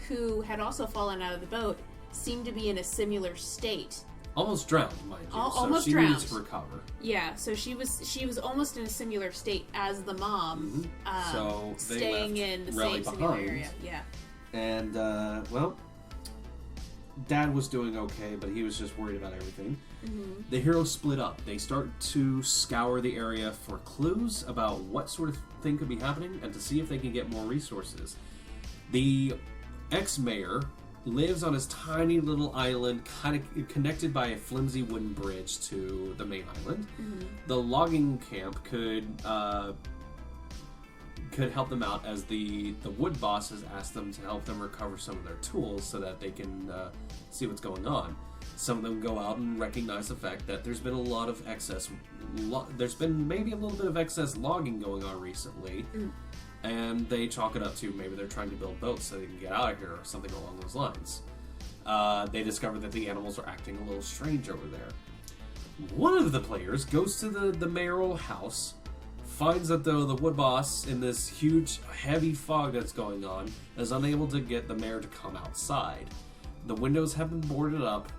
who had also fallen out of the boat, seemed to be in a similar state. almost drowned, mind you. Almost so she drowned. needs to recover. Yeah, so she was almost in a similar state as the mom. So they staying left in the Relly same similar behind. area. Yeah. And, well, Dad was doing okay, but he was just worried about everything. Mm-hmm. The heroes split up. They start to scour the area for clues about what sort of thing could be happening and to see if they can get more resources. The ex-mayor lives on his tiny little island, kind of connected by a flimsy wooden bridge to the main island. Mm-hmm. The logging camp could help them out, as the wood boss has asked them to help them recover some of their tools so that they can see what's going on. Some of them go out and recognize the fact that there's been a lot of excess. There's been maybe a little bit of excess logging going on recently, and they chalk it up to maybe they're trying to build boats so they can get out of here or something along those lines. They discover that the animals are acting a little strange over there. One of the players goes to the mayoral house, finds that though the wood boss, in this huge, heavy fog that's going on, is unable to get the mayor to come outside. The windows have been boarded up.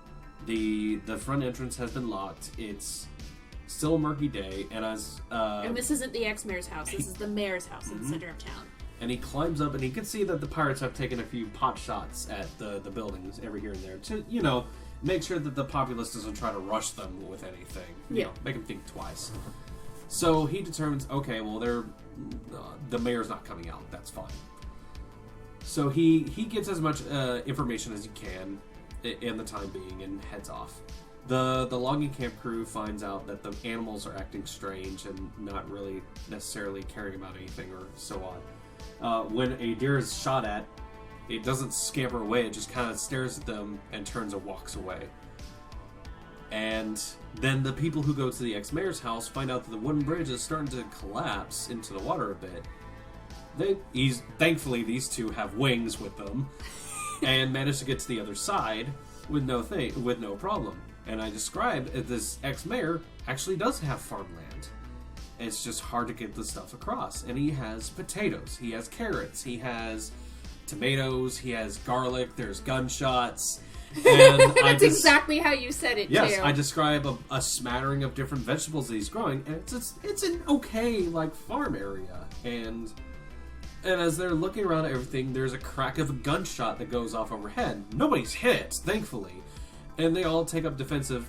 The front entrance has been locked. It's still a murky day, and as and this isn't the ex-mayor's house. This is the mayor's house in the center of town. And he climbs up, and he can see that the pirates have taken a few pot shots at the buildings every here and there to, make sure that the populace doesn't try to rush them with anything. Make them think twice. So he determines, okay, well, the mayor's not coming out. That's fine. So he gets as much information as he can in the time being and heads off. The logging camp crew finds out that the animals are acting strange and not really necessarily caring about anything or so on. When a deer is shot at, it doesn't scamper away. It just kind of stares at them and turns and walks away. And then the people who go to the ex-mayor's house find out that the wooden bridge is starting to collapse into the water a bit. Thankfully, these two have wings with them and manage to get to the other side with no problem. And I described that this ex-mayor actually does have farmland. It's just hard to get the stuff across. And he has potatoes, he has carrots, he has tomatoes, he has garlic, there's gunshots. And That's exactly how you said it, yes, too. I describe a smattering of different vegetables that he's growing, and it's an okay, farm area. And as they're looking around at everything, there's a crack of a gunshot that goes off overhead. Nobody's hit, thankfully. And they all take up defensive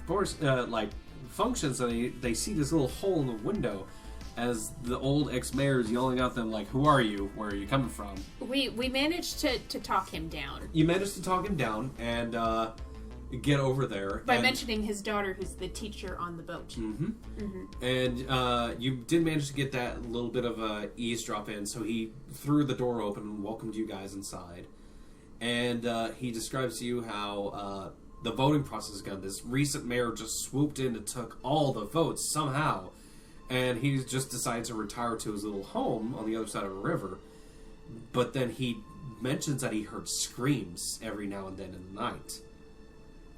functions, and they see this little hole in the window as the old ex-mayor is yelling at them, who are you? Where are you coming from? We managed to talk him down. You managed to talk him down and get over there. By mentioning his daughter, who's the teacher on the boat. Mm-hmm. Mm-hmm. And you did manage to get that little bit of a eavesdrop in, so he threw the door open and welcomed you guys inside. And he describes to you how the voting process has gone. This recent mayor just swooped in and took all the votes somehow. And he just decided to retire to his little home on the other side of a river. But then he mentions that he heard screams every now and then in the night.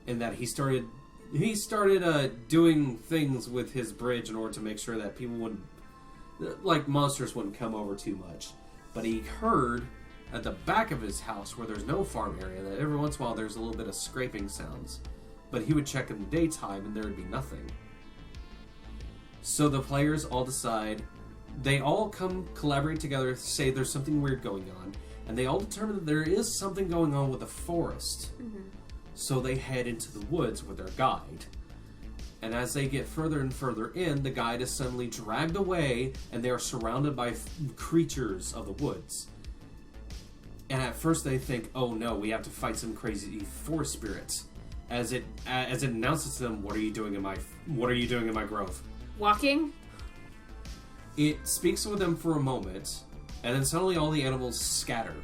And that he started doing things with his bridge in order to make sure that people wouldn't, monsters wouldn't come over too much. But he heard at the back of his house, where there's no farm area, that every once in a while there's a little bit of scraping sounds. But he would check in the daytime and there would be nothing. So the players all decide, they all collaborate together, say there's something weird going on, and they all determine that there is something going on with the forest. Mm-hmm. So they head into the woods with their guide. And as they get further and further in, the guide is suddenly dragged away, and they are surrounded by creatures of the woods. And at first they think, oh no, we have to fight some crazy forest spirits. As it announces to them, what are you doing in my grove? Walking? It speaks with them for a moment, and then suddenly all the animals scatter.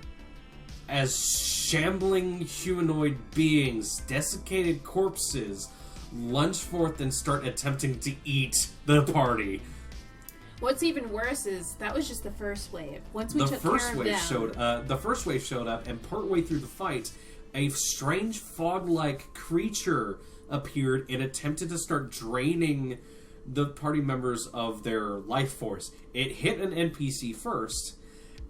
As shambling humanoid beings, desiccated corpses, lunge forth and start attempting to eat the party. What's even worse is that was just the first wave. Once we took care of them, the first wave showed up, and partway through the fight, a strange fog-like creature appeared and attempted to start draining the party members of their life force. It hit an NPC first,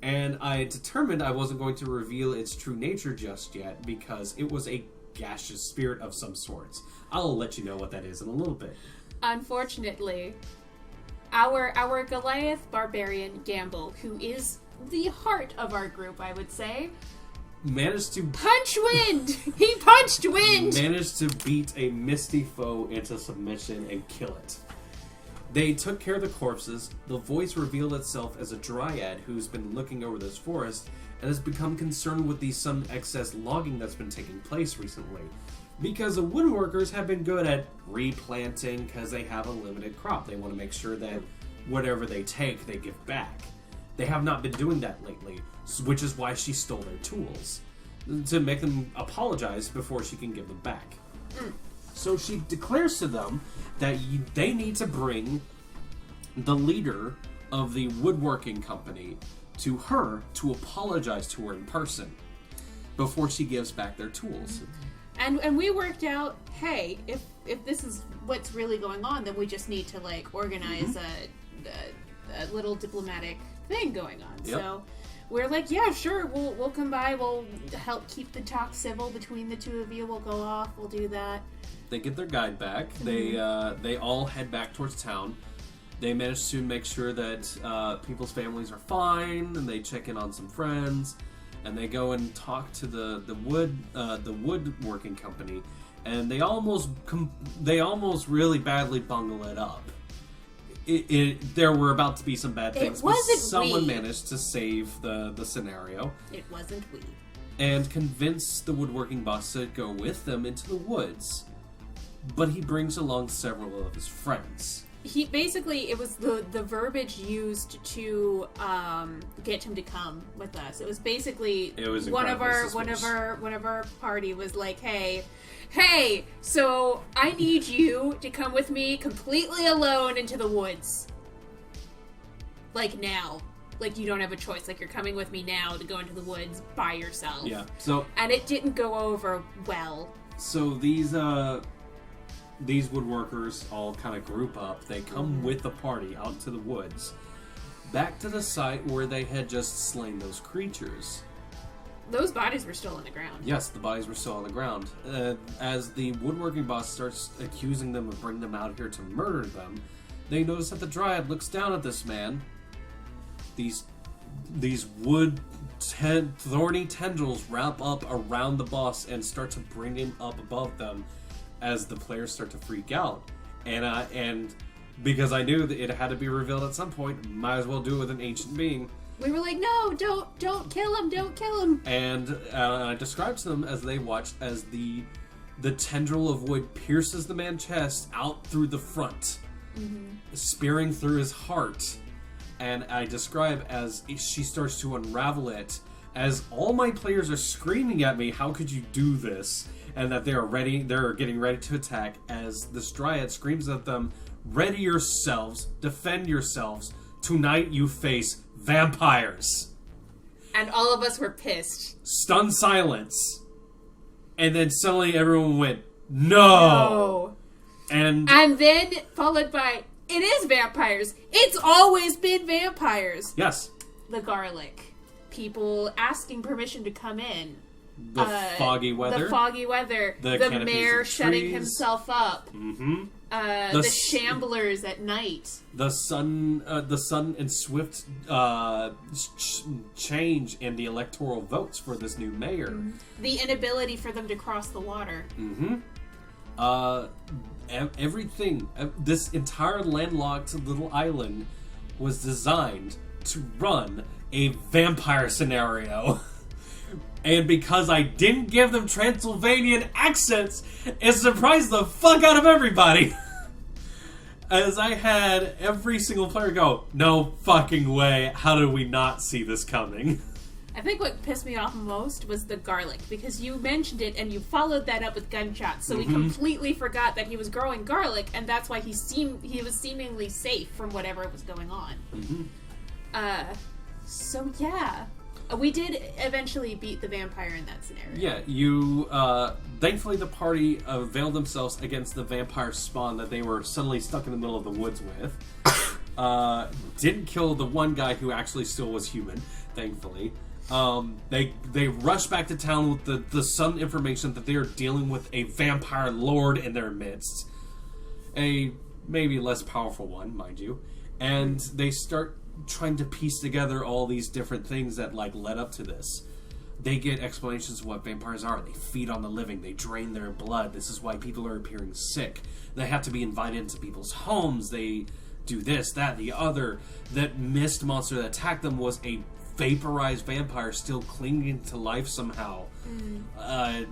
and I determined I wasn't going to reveal its true nature just yet, because it was a gaseous spirit of some sorts. I'll let you know what that is in a little bit. Unfortunately, our Goliath barbarian Gamble, who is the heart of our group, I would say, Managed to punch wind. He punched wind. Managed to beat a misty foe into submission and kill it. They took care of the corpses. The voice revealed itself as a dryad who's been looking over this forest and has become concerned with the some excess logging that's been taking place recently. Because the woodworkers have been good at replanting because they have a limited crop. They want to make sure that whatever they take, they give back. They have not been doing that lately, which is why she stole their tools. To make them apologize before she can give them back. So she declares to them that they need to bring the leader of the woodworking company to her to apologize to her in person before she gives back their tools. And we worked out, hey, if this is what's really going on, then we just need to like organize a little diplomatic thing going on. Yep. So we're like, yeah, sure, we'll come by, we'll help keep the talk civil between the two of you. We'll go off, we'll do that. They get their guide back. They all head back towards town. They manage to make sure that people's families are fine, and they check in on some friends, and they go and talk to the woodworking company, and they almost really badly bungle it up. There were about to be some bad things, but someone managed to save the scenario. It wasn't we. And convince the woodworking boss to go with them into the woods. But he brings along several of his friends. He basically, it was the verbiage used to get him to come with us. It was basically one of our party was like, hey, so I need you to come with me completely alone into the woods. Like now. Like you don't have a choice. Like you're coming with me now to go into the woods by yourself. Yeah. And it didn't go over well. So these woodworkers all kind of group up. They come with the party out to the woods, back to the site where they had just slain those creatures. Those bodies were still on the ground. Yes, the bodies were still on the ground. As the woodworking boss starts accusing them of bringing them out here to murder them, they notice that the dryad looks down at this man. These wood thorny tendrils wrap up around the boss and start to bring him up above them. As the players start to freak out, and because I knew that it had to be revealed at some point, might as well do it with an ancient being. We were like, no, don't kill him. And I described to them as they watched as the tendril of wood pierces the man's chest out through the front, spearing through his heart. And I describe as she starts to unravel it, as all my players are screaming at me, "How could you do this?" And that they're getting ready to attack, as this dryad screams at them, "Ready yourselves, defend yourselves. Tonight you face vampires." And all of us were pissed. Stunned silence. And then suddenly everyone went, "No!" And then followed by, "It is vampires. It's always been vampires." Yes. The garlic. People asking permission to come in. The foggy weather. The mayor shutting trees. Himself up. Mm-hmm. The shamblers at night. The sun and swift change in the electoral votes for this new mayor. Mm-hmm. The inability for them to cross the water. Mm-hmm. Everything, this entire landlocked little island was designed to run a vampire scenario. And because I didn't give them Transylvanian accents, it surprised the fuck out of everybody. As I had every single player go, "No fucking way, how did we not see this coming?" I think what pissed me off most was the garlic, because you mentioned it and you followed that up with gunshots, so we completely forgot that he was growing garlic, and that's why he was seemingly safe from whatever was going on. So yeah. We did eventually beat the vampire in that scenario. Yeah, you, thankfully the party availed themselves against the vampire spawn that they were suddenly stuck in the middle of the woods with. Didn't kill the one guy who actually still was human, thankfully. They rush back to town with the sudden information that they are dealing with a vampire lord in their midst. A maybe less powerful one, mind you. And they start trying to piece together all these different things that led up to this. They get explanations of what vampires are. They feed on the living. They drain their blood. This is why people are appearing sick. They have to be invited into people's homes. They do this, that, the other. That mist monster that attacked them was a vaporized vampire still clinging to life somehow.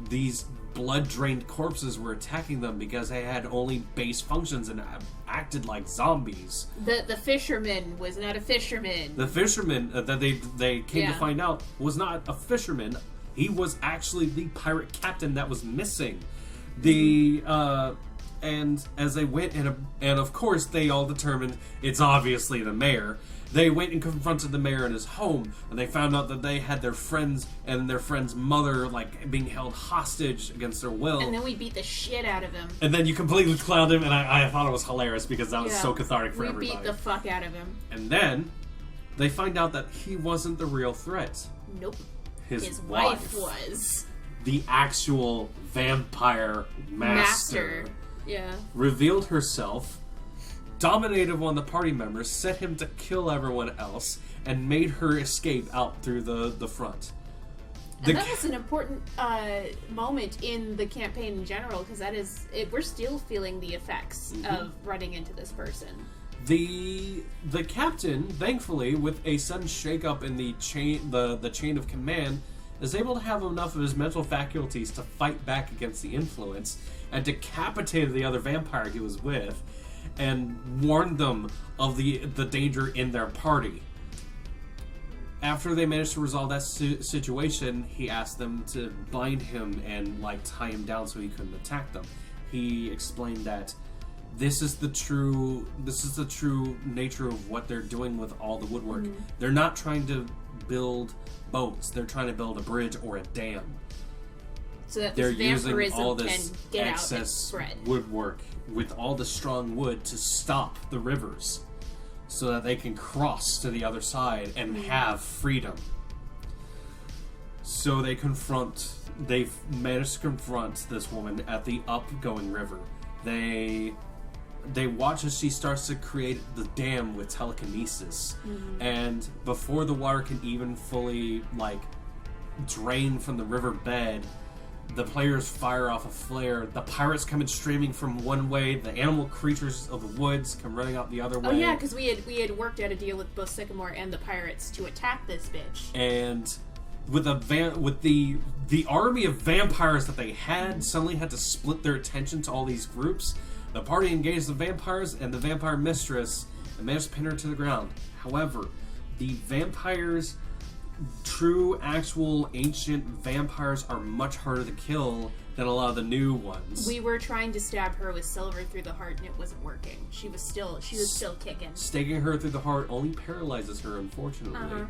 These blood-drained corpses were attacking them because they had only base functions and acted like zombies. The fisherman was not a fisherman. The fisherman that they came to find out was not a fisherman. He was actually the pirate captain that was missing. And as they went and of course they all determined it's obviously the mayor. They went and confronted the mayor in his home, and they found out that they had their friends and their friend's mother, being held hostage against their will. And then we beat the shit out of him. And then you completely clowned him, and I thought it was hilarious because that was so cathartic for everybody. We beat the fuck out of him. And then they find out that he wasn't the real threat. Nope. His wife was. The actual vampire master. Yeah. Revealed herself, dominated one of the party members, set him to kill everyone else, and made her escape out through the front. And that was an important moment in the campaign in general, because we're still feeling the effects of running into this person. The captain, thankfully, with a sudden shake-up in the chain of command, is able to have enough of his mental faculties to fight back against the influence and decapitated the other vampire he was with, and warned them of the danger in their party. After they managed to resolve that situation, he asked them to bind him and tie him down so he couldn't attack them. He explained that this is the true nature of what they're doing with all the woodwork. They're not trying to build boats. They're trying to build a bridge or a dam. So that they're this using all can this get excess out and spread. woodwork with all the strong wood to stop the rivers so that they can cross to the other side and have freedom. So they managed to confront this woman at the upgoing river. They watch as she starts to create the dam with telekinesis. And before the water can even fully drain from the riverbed, the players fire off a flare. The pirates come in streaming from one way. The animal creatures of the woods come running out the other way. Oh yeah, because we had worked out a deal with both Sycamore and the pirates to attack this bitch. And with the army of vampires that they had suddenly had to split their attention to all these groups. The party engaged the vampires and the vampire mistress and managed to pin her to the ground. However, the vampires, true, actual, ancient vampires, are much harder to kill than a lot of the new ones. We were trying to stab her with silver through the heart, and it wasn't working. She was still kicking. Staking her through the heart only paralyzes her, unfortunately.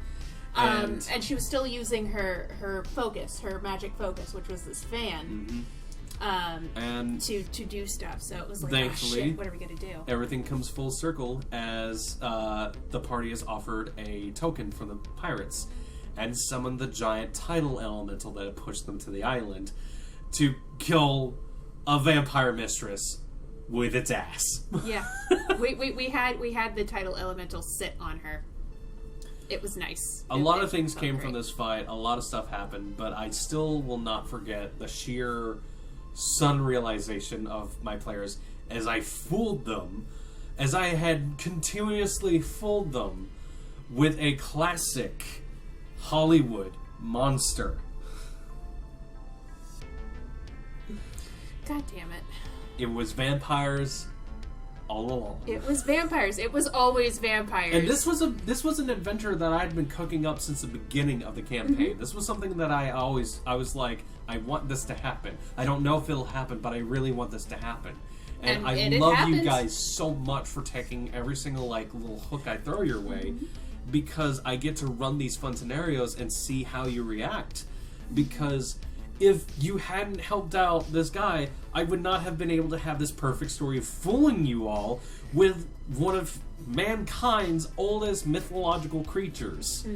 And she was still using her focus, her magic focus, which was this fan, and to do stuff. So it was like, thankfully, shit, what are we gonna do? Everything comes full circle as the party is offered a token from the pirates and summoned the giant tidal elemental that had pushed them to the island to kill a vampire mistress with its ass. Yeah, we had the tidal elemental sit on her. It was nice. A lot of things came from this fight. A lot of stuff happened, but I still will not forget the sheer sun realization of my players as I fooled them, as I had continuously fooled them with a classic Hollywood monster. God damn it. It was vampires all along. It was vampires. It was always vampires. And this was an adventure that I had been cooking up since the beginning of the campaign. This was something that I was like, I want this to happen. I don't know if it'll happen, but I really want this to happen. And I love you guys so much for taking every single little hook I throw your way, because I get to run these fun scenarios and see how you react. Because if you hadn't helped out this guy, I would not have been able to have this perfect story of fooling you all with one of mankind's oldest mythological creatures.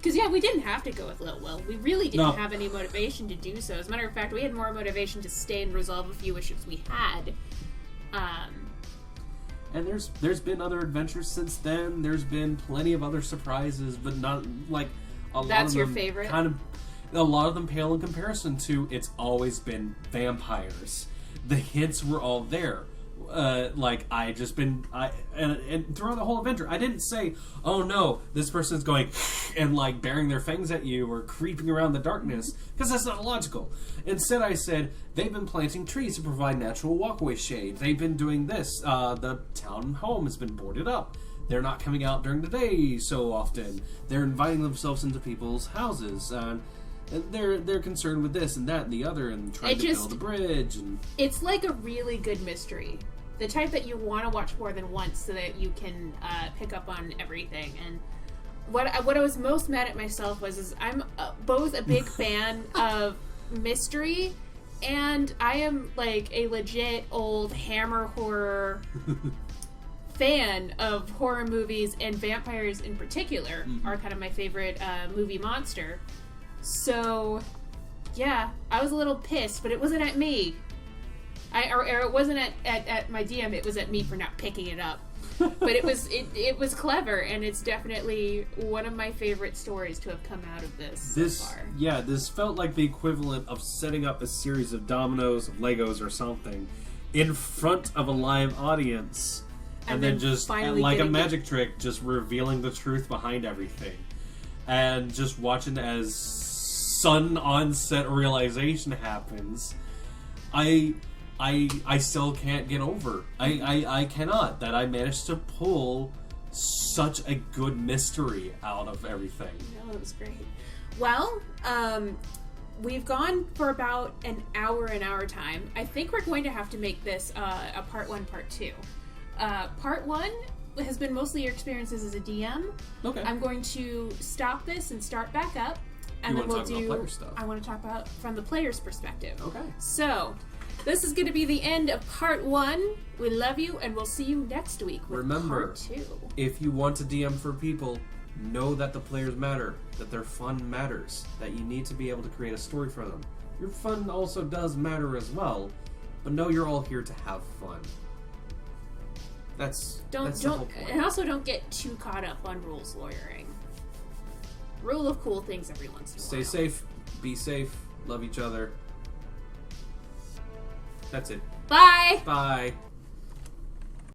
Because, yeah, we didn't have to go with Lil Will. We really didn't No. have any motivation to do so. As a matter of fact, we had more motivation to stay and resolve a few issues we had. And there's been other adventures since then. There's been plenty of other surprises, but not like a lot That's of your them favorite? a lot of them pale in comparison to it's always been vampires. The hints were all there. And throughout the whole adventure, I didn't say, "Oh no, this person's going," and like bearing their fangs at you or creeping around the darkness, because that's not logical. Instead, I said they've been planting trees to provide natural walkway shade. They've been doing this. The town home has been boarded up. They're not coming out during the day so often. They're inviting themselves into people's houses. They're concerned with this and that and the other, and trying to build a bridge. And It's like a really good mystery. The type that you want to watch more than once so that you can pick up on everything. And what I was most mad at myself was I'm both a big fan of mystery, and I am like a legit old Hammer horror fan of horror movies, and vampires in particular are kind of my favorite movie monster. So, yeah, I was a little pissed, but it wasn't at me. Or it wasn't at my DM, it was at me for not picking it up. But it was clever, and it's definitely one of my favorite stories to have come out of this so far. Yeah, this felt like the equivalent of setting up a series of dominoes, of Legos or something, in front of a live audience, and then just, like a magic trick, just revealing the truth behind everything. And just watching as sudden onset realization happens. I still can't get over. I cannot that I managed to pull such a good mystery out of everything. No, it was great. Well, we've gone for about an hour time. I think we're going to have to make this a part 1, part 2. Part 1 has been mostly your experiences as a DM. Okay. I'm going to stop this and start back up, and then we'll do. Player stuff. I want to talk about from the player's perspective. Okay. So, this is going to be the end of part 1. We love you, and we'll see you next week with Remember, part 2. if you want to DM for people, know that the players matter, that their fun matters, that you need to be able to create a story for them. Your fun also does matter as well, but know you're all here to have fun. That's the whole point. And also don't get too caught up on rules lawyering. Rule of cool things every once in a while. Stay safe, be safe, love each other. That's it. Bye! Bye.